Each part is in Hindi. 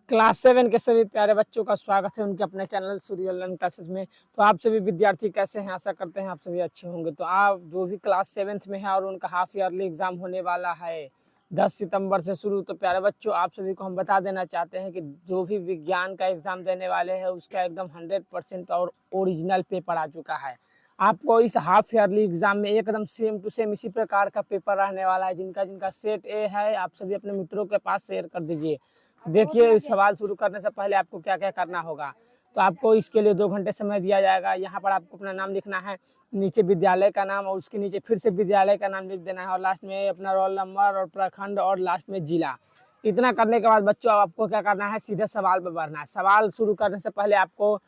क्लास 7 के सभी प्यारे बच्चों का स्वागत है उनके अपने चैनल सूर्य लर्न क्लासेस में। तो आप सभी विद्यार्थी कैसे हैं? आशा करते हैं आप सभी अच्छे होंगे। तो आप जो भी क्लास 7th में है और उनका हाफ ईयरली एग्जाम होने वाला है 10 सितंबर से शुरू। तो प्यारे बच्चों, आप सभी को हम बता देना चाहते हैं कि जो भी विज्ञान का एग्जाम देने वाले हैं उसका एकदम 100% और ओरिजिनल पेपर आ चुका है। आपको इस हाफ ईयरली एग्जाम में एकदम सेम टू सेम इसी प्रकार का पेपर रहने वाला है। जिनका जिनका सेट ए है, आप सभी अपने मित्रों के पास शेयर कर दीजिए। देखिए, सवाल शुरू करने से पहले आपको क्या क्या करना होगा। तो आपको इसके लिए 2 घंटे समय दिया जाएगा। यहाँ पर आपको अपना नाम लिखना है, नीचे विद्यालय का नाम और उसके नीचे फिर से विद्यालय का नाम लिख देना है और लास्ट में अपना रोल नंबर और प्रखंड और लास्ट में जिला। इतना करने के बाद बच्चों आपको क्या करना है, सीधे सवाल पर बढ़ना है। सवाल शुरू करने से पहले आपको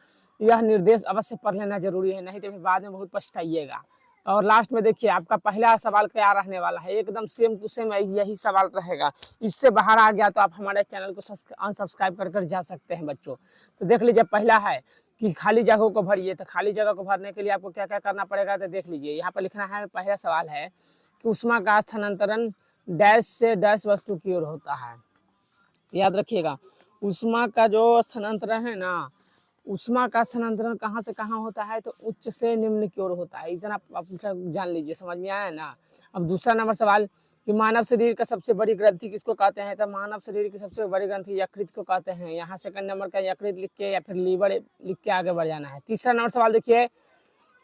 यह निर्देश अवश्य पढ़ लेना जरूरी है, नहीं तो फिर बाद में बहुत पछताइएगा। और लास्ट में देखिए आपका पहला सवाल क्या रहने वाला है, एकदम सेम टू सेम यही सवाल रहेगा। इससे बाहर आ गया तो आप हमारे चैनल को अनसब्सक्राइब कर जा सकते हैं बच्चों। तो देख लीजिए, पहला है कि खाली जगहों को भरिए। तो खाली जगह को भरने के लिए आपको क्या क्या करना पड़ेगा, तो देख लीजिए यहाँ पर लिखना है। पहला सवाल है कि ऊष्मा का स्थानांतरण डैश से डैश वस्तु की ओर होता है। याद रखिएगा, ऊष्मा का जो स्थानांतरण है ना, ऊष्मा का स्थानांतरण कहाँ से कहाँ होता है, तो उच्च से निम्न की ओर होता है। इतना आप जान लीजिए, समझ में आया ना। अब दूसरा नंबर सवाल कि मानव शरीर का सबसे बड़ी ग्रंथि किसको कहते हैं, तो मानव शरीर की सबसे बड़ी ग्रंथि यकृत को कहते हैं। यहाँ सेकंड नंबर का यकृत लिख के या फिर लीवर लिख के आगे बढ़ जाना है। तीसरा नंबर सवाल देखिए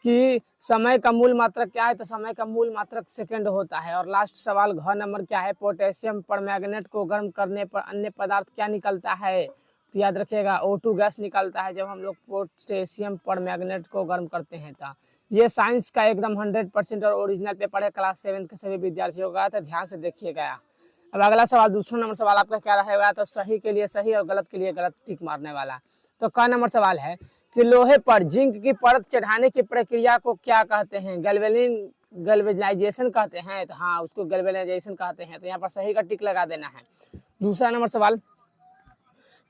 कि समय का मूल मात्रक क्या है, तो समय का मूल मात्रक सेकंड होता है। और लास्ट सवाल घ नंबर क्या है, पोटेशियम परमैंगनेट को गर्म करने पर अन्य पदार्थ क्या निकलता है, तो याद रखिएगा O2 गैस निकलता है जब हम लोग पोटेशियम परमैंगनेट को गर्म करते हैं। तो ये साइंस का एकदम 100% और ओरिजिनल पेपर है क्लास 7 के सभी विद्यार्थियों का, तो ध्यान से देखिएगा। अब अगला सवाल, दूसरा नंबर सवाल आपका क्या रहेगा, तो सही के लिए सही और गलत के लिए गलत टिक मारने वाला। तो क नंबर सवाल है कि लोहे पर जिंक की परत चढ़ाने की प्रक्रिया को क्या कहते हैं, गैल्वेनाइजेशन कहते हैं। तो हाँ, उसको गैल्वेनाइजेशन कहते हैं। तो यहाँ पर सही का टिक लगा देना है। दूसरा नंबर सवाल,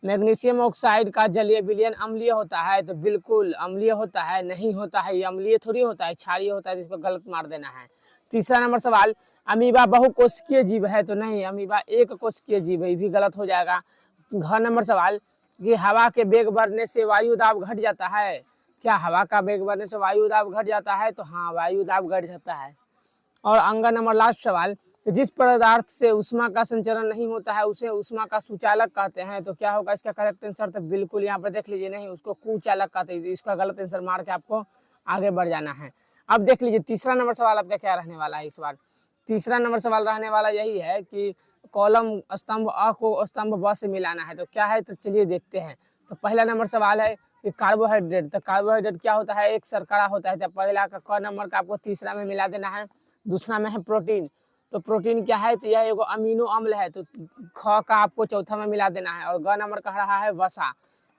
मैग्नीशियम ऑक्साइड का जलीय विलयन अम्लीय होता है, तो बिल्कुल अम्लीय होता है, नहीं होता है, ये अम्लीय थोड़ी होता है, क्षारीय होता है, जिसको गलत मार देना है। तीसरा नंबर सवाल, अमीबा बहुकोशिकीय जीव है, तो नहीं, अमीबा एक कोशिकीय जीव है, ये भी गलत हो जाएगा। घ नंबर सवाल कि हवा के वेग बढ़ने से वायु दाब घट जाता है, क्या हवा का वेग बढ़ने से वायु दाब घट जाता है, तो हाँ, वायु दाब घट जाता है। और अंग नंबर लास्ट सवाल, जिस पदार्थ से ऊष्मा का संचरण नहीं होता है उसे ऊष्मा का सुचालक कहते हैं, तो क्या होगा इसका करेक्ट आंसर, तो बिल्कुल यहाँ पर देख लीजिए, नहीं, उसको कुचालक कहते हैं। इसका गलत आंसर मार के आपको आगे बढ़ जाना है। अब देख लीजिए तीसरा नंबर सवाल आपका क्या रहने वाला है इस बार। तीसरा नंबर सवाल रहने वाला यही है कि कॉलम स्तंभ अ को स्तंभ ब से मिलाना है, तो क्या है, तो चलिए देखते हैं। तो पहला नंबर सवाल है कि कार्बोहाइड्रेट, तो कार्बोहाइड्रेट क्या होता है, एक शर्करा होता है। तो पहला का क नंबर का आपको तीसरा में मिला देना है। दूसरा में है प्रोटीन, तो प्रोटीन क्या है, तो यह एगो अमीनो अम्ल है, तो ख का आपको चौथा में मिला देना है। और ग नंबर कह रहा है वसा,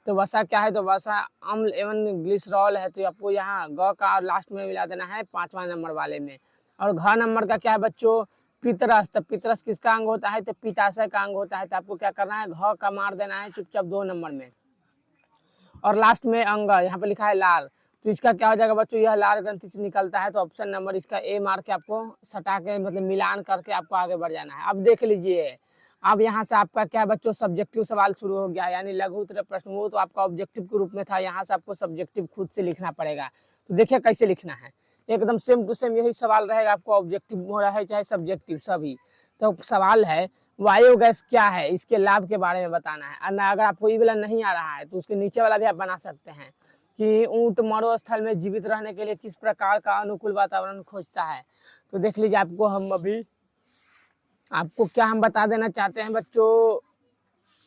तो वसा क्या है, तो वसा अम्ल एवं ग्लिसरॉल है, तो आपको यहाँ ग का और लास्ट में मिला देना है 5वां नंबर वाले में। और घ नंबर का क्या है बच्चों, पितरस, तो पितरस किसका अंग होता है, तो पित्ताशय का अंग होता है। तो आपको क्या करना है, घ का मार देना है चुपचाप 2 नंबर में। और लास्ट में अंग, यहाँ पे लिखा है लाल, तो इसका क्या हो जाएगा बच्चों, यह लाल ग्रंथि से निकलता है। तो ऑप्शन नंबर इसका ए मार के आपको सटा के मतलब मिलान करके आपको आगे बढ़ जाना है। अब देख लीजिए, अब यहाँ से आपका क्या बच्चों, सब्जेक्टिव सवाल शुरू हो गया, यानी लघु उत्तर प्रश्न। वो तो आपका ऑब्जेक्टिव के रूप में था, यहाँ से आपको सब्जेक्टिव खुद से लिखना पड़ेगा। तो देखिए कैसे लिखना है, एकदम सेम टू सेम यही सवाल रहेगा, आपको ऑब्जेक्टिव हो रहा है चाहे सब्जेक्टिव सभी। तो सवाल है बायोगैस क्या है, इसके लाभ के बारे में बताना है। और अगर आपको ये वाला नहीं आ रहा है तो उसके नीचे वाला भी आप बना सकते हैं कि ऊंट मरुस्थल में जीवित रहने के लिए किस प्रकार का अनुकूल वातावरण खोजता है। तो देख लीजिए, आपको क्या हम बता देना चाहते हैं बच्चों,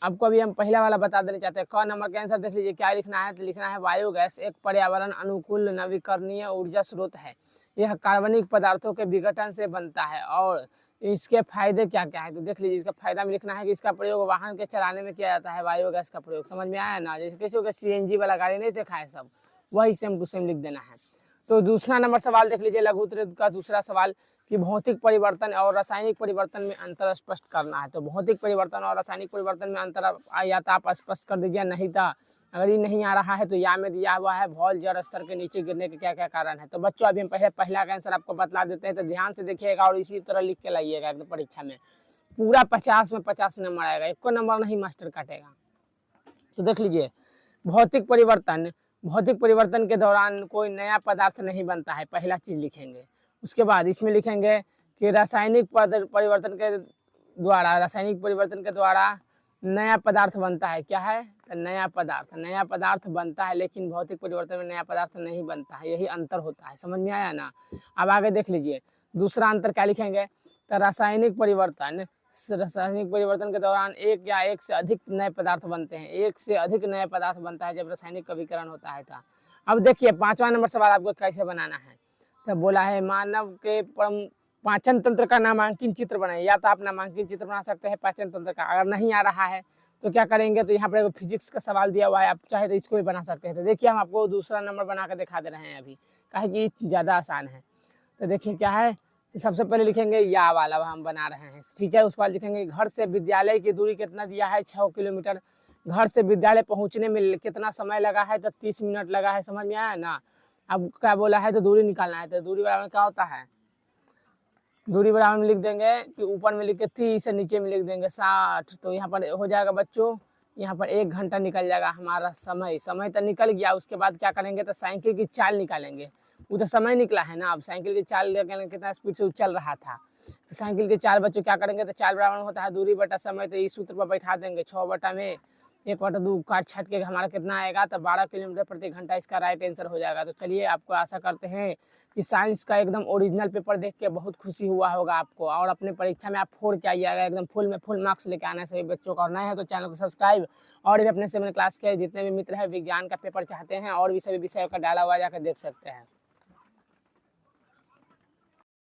आपको अभी हम पहला वाला बता देना चाहते हैं। क नंबर का आंसर देख लीजिए क्या लिखना है, तो लिखना है बायोगैस एक पर्यावरण अनुकूल नवीकरणीय ऊर्जा स्रोत है। यह कार्बनिक पदार्थों के विघटन से बनता है। और इसके फायदे क्या क्या है, तो देख लीजिए इसका फायदा में लिखना है कि इसका प्रयोग वाहन के चलाने में किया जाता है। बायोगैस का प्रयोग समझ में आया ना, जैसे किसी को CNG वाला गाड़ी नहीं देखा है, सब वही सेम टू सेम लिख देना है। तो दूसरा नंबर सवाल देख लीजिए, लघु उत्तर का दूसरा सवाल कि भौतिक परिवर्तन और रासायनिक परिवर्तन में अंतर स्पष्ट करना है। तो भौतिक परिवर्तन और रासायनिक परिवर्तन में अंतर या तो आप स्पष्ट कर दीजिए, नहीं था अगर ये नहीं आ रहा है तो या में दिया हुआ है भौल जड़ स्तर के नीचे गिरने के क्या क्या कारण है। तो बच्चों अभी हम पहला का आंसर आपको बतला देते हैं, तो ध्यान से देखिएगा और इसी तरह लिख के लाइएगा एकदम परीक्षा में। पूरा 50 में 50 नंबर आएगा, 1 नंबर नहीं मास्टर काटेगा। तो देख लीजिए, भौतिक परिवर्तन, भौतिक परिवर्तन के दौरान कोई नया पदार्थ नहीं बनता है, पहला चीज़ लिखेंगे। उसके बाद इसमें लिखेंगे कि रासायनिक परिवर्तन के द्वारा नया पदार्थ बनता है। क्या है? तो नया पदार्थ बनता है, लेकिन भौतिक परिवर्तन में नया पदार्थ नहीं बनता है, यही अंतर होता है। समझ में आया ना? अब आगे देख लीजिए, दूसरा अंतर क्या लिखेंगे? तो रासायनिक परिवर्तन के दौरान एक या एक से अधिक नए पदार्थ बनते हैं। एक से अधिक नए पदार्थ बनता है जब रासायनिक अभिकरण होता है था। अब देखिए 5वां नंबर सवाल आपको कैसे बनाना है। तो बोला है मानव के पाचन तंत्र का नामांकित चित्र बनाइए। या तो आप नामांकित चित्र बना सकते हैं पाचन तंत्र का, अगर नहीं आ रहा है तो क्या करेंगे, तो यहाँ पर फिजिक्स का सवाल दिया हुआ है, आप चाहे तो इसको भी बना सकते हैं। तो देखिए हम आपको दूसरा नंबर बना कर दिखा दे रहे हैं अभी, काहे कि ज़्यादा आसान है। तो देखिए क्या है, तो सबसे पहले लिखेंगे या वाला हम बना रहे हैं, ठीक है। उसके बाद लिखेंगे घर से विद्यालय की दूरी कितना दिया है, 6 किलोमीटर। घर से विद्यालय पहुंचने में कितना समय लगा है, तो 30 मिनट लगा है। समझ में आया ना? अब क्या बोला है, तो दूरी निकालना है। तो दूरी बराबर क्या होता है, दूरी बराबर में लिख देंगे कि ऊपर में लिख के 30 से नीचे में लिख देंगे 60। तो यहाँ पर हो जाएगा बच्चों, यहाँ पर 1 घंटा निकल जाएगा हमारा समय तो निकल गया। उसके बाद क्या करेंगे, तो साइकिल की चाल निकालेंगे। वो तो समय निकला है ना, अब साइकिल की चाल कितना स्पीड से चल रहा था। तो साइकिल की चाल बच्चों क्या करेंगे, तो चाल बराबर होता है दूरी बटा समय। तो इस सूत्र पर बैठा देंगे, 6/1/2 काट छाट के हमारा कितना आएगा, तो 12 किलोमीटर प्रति घंटा इसका राइट आंसर हो जाएगा। तो चलिए, आपको आशा करते हैं कि साइंस का एकदम ओरिजिनल पेपर देख के बहुत खुशी हुआ होगा आपको, और अपने परीक्षा में आप 4 के आइएगा, एकदम फुल में फुल मार्क्स लेके आना है सभी बच्चों का। और नए हैं तो चैनल को सब्सक्राइब, और भी अपने 7 क्लास के जितने भी मित्र हैं विज्ञान का पेपर चाहते हैं और भी सभी विषयों का डाला हुआ जाकर देख सकते हैं।